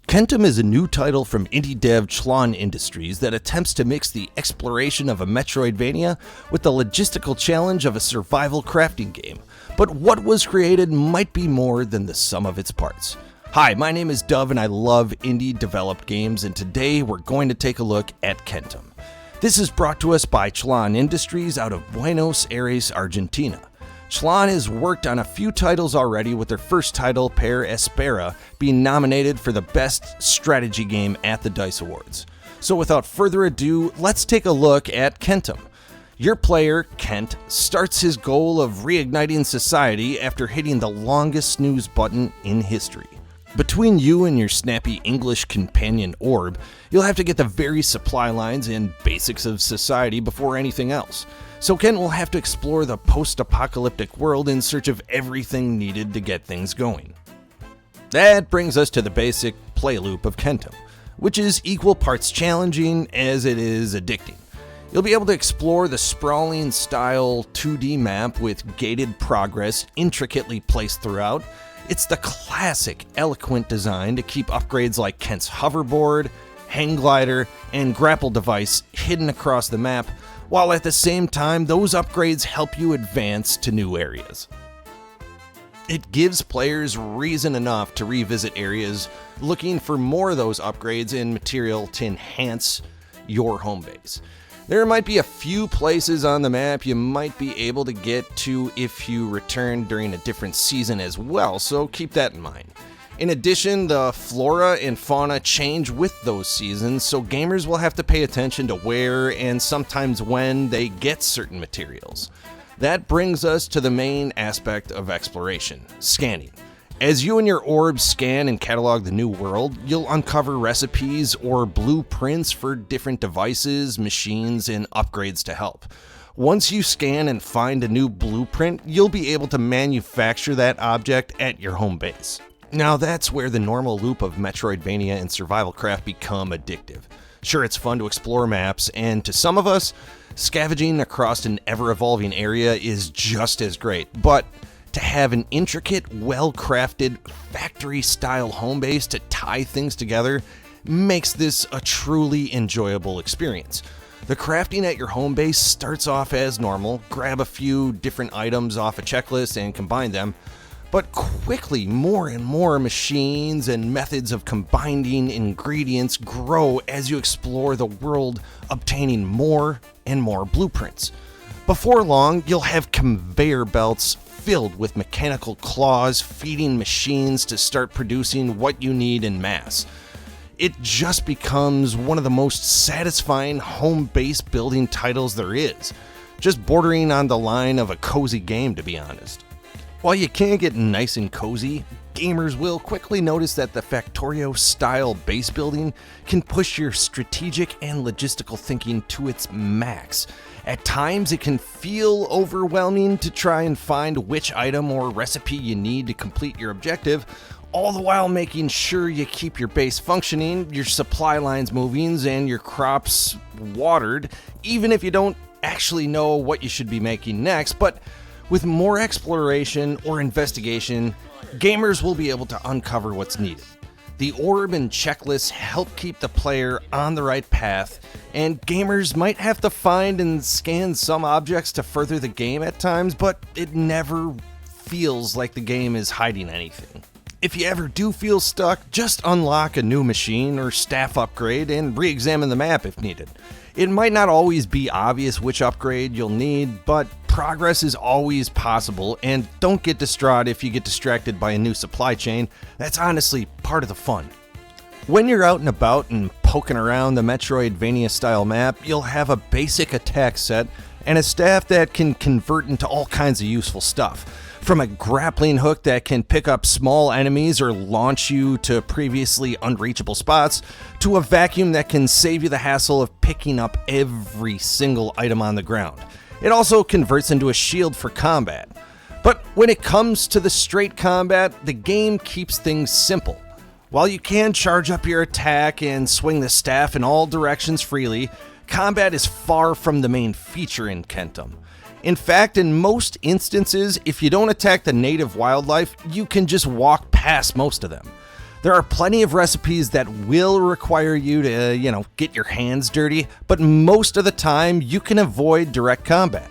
Kentum is a new title from indie dev Tlon Industries that attempts to mix the exploration of a Metroidvania with the logistical challenge of a survival crafting game. But what was created might be more than the sum of its parts. Hi, my name is Dove and I love indie developed games, and today we're going to take a look at Kentum. This is brought to us by Tlon Industries out of Buenos Aires, Argentina. Tlon has worked on a few titles already, with their first title, Per Espera, being nominated for the Best Strategy Game at the DICE Awards. So without further ado, let's take a look at Kentum. Your player, Kent, starts his goal of reigniting society after hitting the longest snooze button in history. Between you and your snappy English companion Orb, you'll have to get the very supply lines and basics of society before anything else. So Kent will have to explore the post-apocalyptic world in search of everything needed to get things going. That brings us to the basic play loop of Kentum, which is equal parts challenging as it is addicting. You'll be able to explore the sprawling style 2D map with gated progress intricately placed throughout. It's the classic eloquent design to keep upgrades like Kent's hoverboard, hang glider, and grapple device hidden across the map, while at the same time those upgrades help you advance to new areas. It gives players reason enough to revisit areas looking for more of those upgrades and material to enhance your home base. There might be a few places on the map you might be able to get to if you return during a different season as well, so keep that in mind. In addition, the flora and fauna change with those seasons, so gamers will have to pay attention to where and sometimes when they get certain materials. That brings us to the main aspect of exploration, scanning. As you and your orbs scan and catalog the new world, you'll uncover recipes or blueprints for different devices, machines, and upgrades to help. Once you scan and find a new blueprint, you'll be able to manufacture that object at your home base. Now that's where the normal loop of Metroidvania and survival craft become addictive. Sure, it's fun to explore maps, and to some of us, scavenging across an ever-evolving area is just as great, but to have an intricate, well-crafted, factory-style home base to tie things together makes this a truly enjoyable experience. The crafting at your home base starts off as normal. Grab a few different items off a checklist and combine them, but quickly more and more machines and methods of combining ingredients grow as you explore the world, obtaining more and more blueprints. Before long, you'll have conveyor belts filled with mechanical claws feeding machines to start producing what you need in mass. It just becomes one of the most satisfying home base building titles there is, just bordering on the line of a cozy game, to be honest. While you can get nice and cozy, gamers will quickly notice that the Factorio-style base building can push your strategic and logistical thinking to its max. At times, it can feel overwhelming to try and find which item or recipe you need to complete your objective, all the while making sure you keep your base functioning, your supply lines moving, and your crops watered, even if you don't actually know what you should be making next. But with more exploration or investigation, gamers will be able to uncover what's needed. The orb and checklists help keep the player on the right path, and gamers might have to find and scan some objects to further the game at times, but it never feels like the game is hiding anything. If you ever do feel stuck, just unlock a new machine or staff upgrade and re-examine the map if needed. It might not always be obvious which upgrade you'll need, but progress is always possible, and don't get distraught if you get distracted by a new supply chain. That's honestly part of the fun. When you're out and about and poking around the Metroidvania style map, you'll have a basic attack set and a staff that can convert into all kinds of useful stuff. From a grappling hook that can pick up small enemies or launch you to previously unreachable spots, to a vacuum that can save you the hassle of picking up every single item on the ground. It also converts into a shield for combat. But when it comes to the straight combat, the game keeps things simple. While you can charge up your attack and swing the staff in all directions freely, combat is far from the main feature in Kentum. In fact, in most instances, if you don't attack the native wildlife, you can just walk past most of them. There are plenty of recipes that will require you to, get your hands dirty, but most of the time you can avoid direct combat.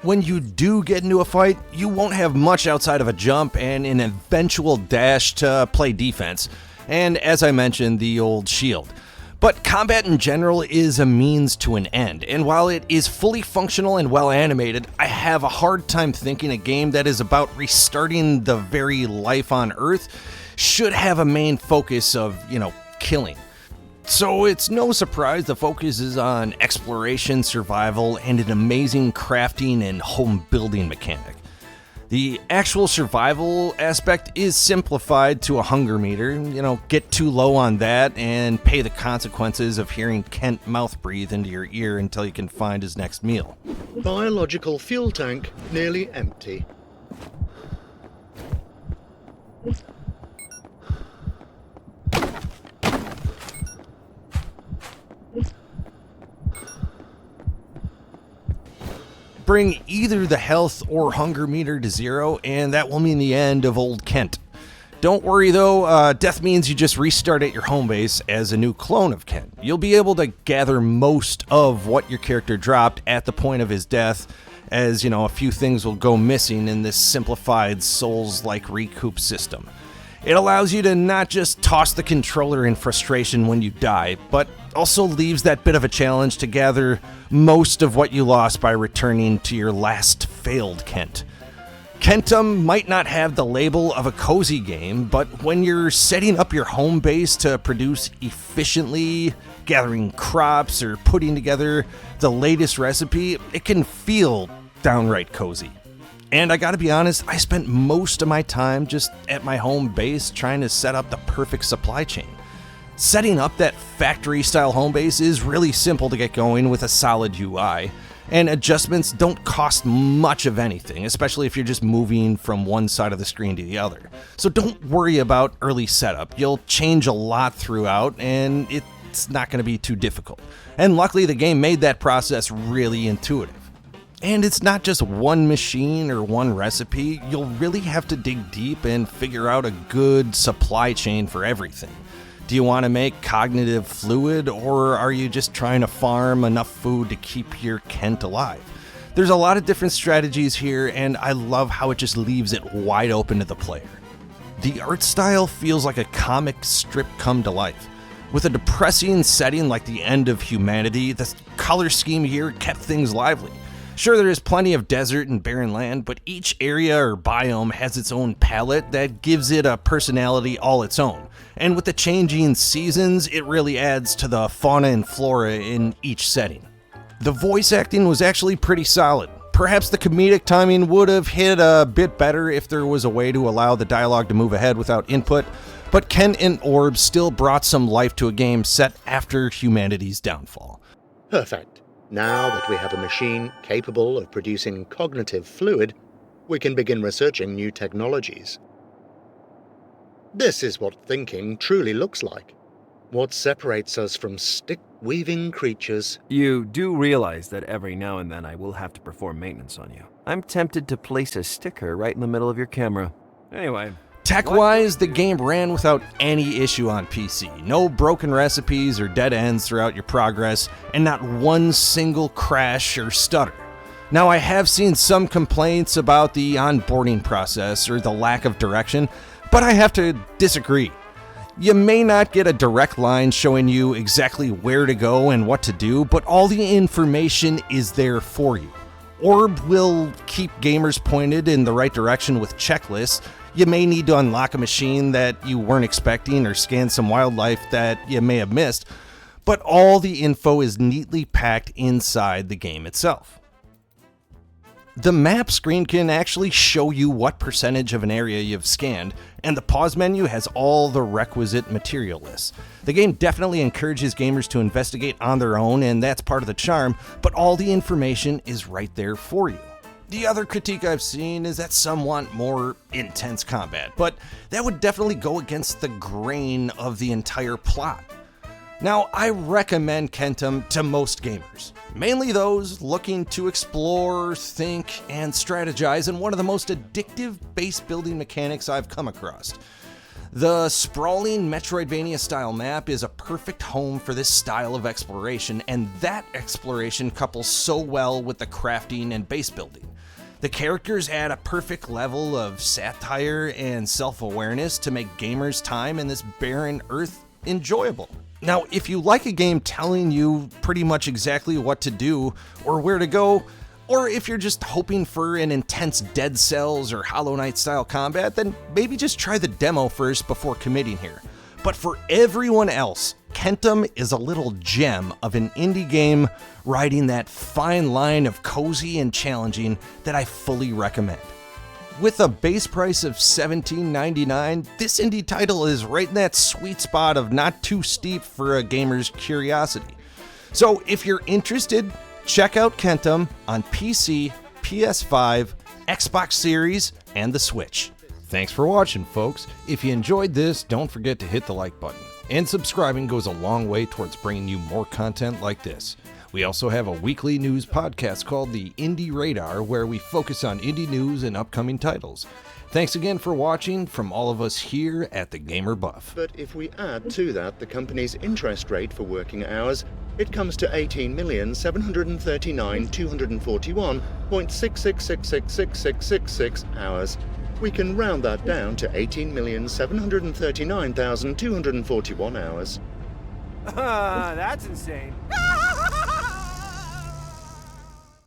When you do get into a fight, you won't have much outside of a jump and an eventual dash to play defense, and as I mentioned, the old shield. But combat in general is a means to an end, and while it is fully functional and well animated, I have a hard time thinking a game that is about restarting the very life on Earth should have a main focus of, killing. So it's no surprise the focus is on exploration, survival, and an amazing crafting and home building mechanic. The actual survival aspect is simplified to a hunger meter. Get too low on that and pay the consequences of hearing Kent mouth breathe into your ear until you can find his next meal. Biological fuel tank nearly empty. Bring either the health or hunger meter to 0, and that will mean the end of old Kent. Don't worry though, death means you just restart at your home base as a new clone of Kent. You'll be able to gather most of what your character dropped at the point of his death, as a few things will go missing in this simplified Souls-like recoup system. It allows you to not just toss the controller in frustration when you die, but also leaves that bit of a challenge to gather most of what you lost by returning to your last failed Kent. Kentum might not have the label of a cozy game, but when you're setting up your home base to produce efficiently, gathering crops, or putting together the latest recipe, it can feel downright cozy. And I gotta be honest, I spent most of my time just at my home base trying to set up the perfect supply chain. Setting up that factory-style home base is really simple to get going with a solid UI, and adjustments don't cost much of anything, especially if you're just moving from one side of the screen to the other. So don't worry about early setup. You'll change a lot throughout, and it's not going to be too difficult. And luckily, the game made that process really intuitive. And it's not just one machine or one recipe. You'll really have to dig deep and figure out a good supply chain for everything. Do you want to make cognitive fluid, or are you just trying to farm enough food to keep your Kent alive? There's a lot of different strategies here, and I love how it just leaves it wide open to the player. The art style feels like a comic strip come to life. With a depressing setting like the end of humanity, the color scheme here kept things lively. Sure, there is plenty of desert and barren land, but each area or biome has its own palette that gives it a personality all its own. And with the changing seasons, it really adds to the fauna and flora in each setting. The voice acting was actually pretty solid. Perhaps the comedic timing would have hit a bit better if there was a way to allow the dialogue to move ahead without input, but Ken and Orb still brought some life to a game set after humanity's downfall. Perfect. Now that we have a machine capable of producing cognitive fluid, we can begin researching new technologies. This is what thinking truly looks like. What separates us from stick-weaving creatures. You do realize that every now and then I will have to perform maintenance on you. I'm tempted to place a sticker right in the middle of your camera. Anyway. Tech-wise, the game ran without any issue on PC. No broken recipes or dead ends throughout your progress, and not one single crash or stutter. Now, I have seen some complaints about the onboarding process or the lack of direction, but I have to disagree. You may not get a direct line showing you exactly where to go and what to do, but all the information is there for you. Orb will keep gamers pointed in the right direction with checklists. You may need to unlock a machine that you weren't expecting or scan some wildlife that you may have missed, but all the info is neatly packed inside the game itself. The map screen can actually show you what percentage of an area you've scanned, and the pause menu has all the requisite material lists. The game definitely encourages gamers to investigate on their own, and that's part of the charm, but all the information is right there for you. The other critique I've seen is that some want more intense combat, but that would definitely go against the grain of the entire plot. Now, I recommend Kentum to most gamers, mainly those looking to explore, think, and strategize in one of the most addictive base building mechanics I've come across. The sprawling Metroidvania-style map is a perfect home for this style of exploration, and that exploration couples so well with the crafting and base building. The characters add a perfect level of satire and self-awareness to make gamers' time in this barren Earth enjoyable. Now, if you like a game telling you pretty much exactly what to do or where to go, or if you're just hoping for an intense Dead Cells or Hollow Knight style combat, then maybe just try the demo first before committing here. But for everyone else, Kentum is a little gem of an indie game riding that fine line of cozy and challenging that I fully recommend. With a base price of $17.99, this indie title is right in that sweet spot of not too steep for a gamer's curiosity. So if you're interested, check out Kentum on PC, PS5, Xbox Series, and the Switch. Thanks for watching, folks. If you enjoyed this, don't forget to hit the like button. And subscribing goes a long way towards bringing you more content like this. We also have a weekly news podcast called the Indie Radar, where we focus on indie news and upcoming titles. Thanks again for watching from all of us here at The Gamer Buff. But if we add to that the company's interest rate for working hours, it comes to 18,739,241.66666666 hours. We can round that down to 18,739,241 hours. That's insane.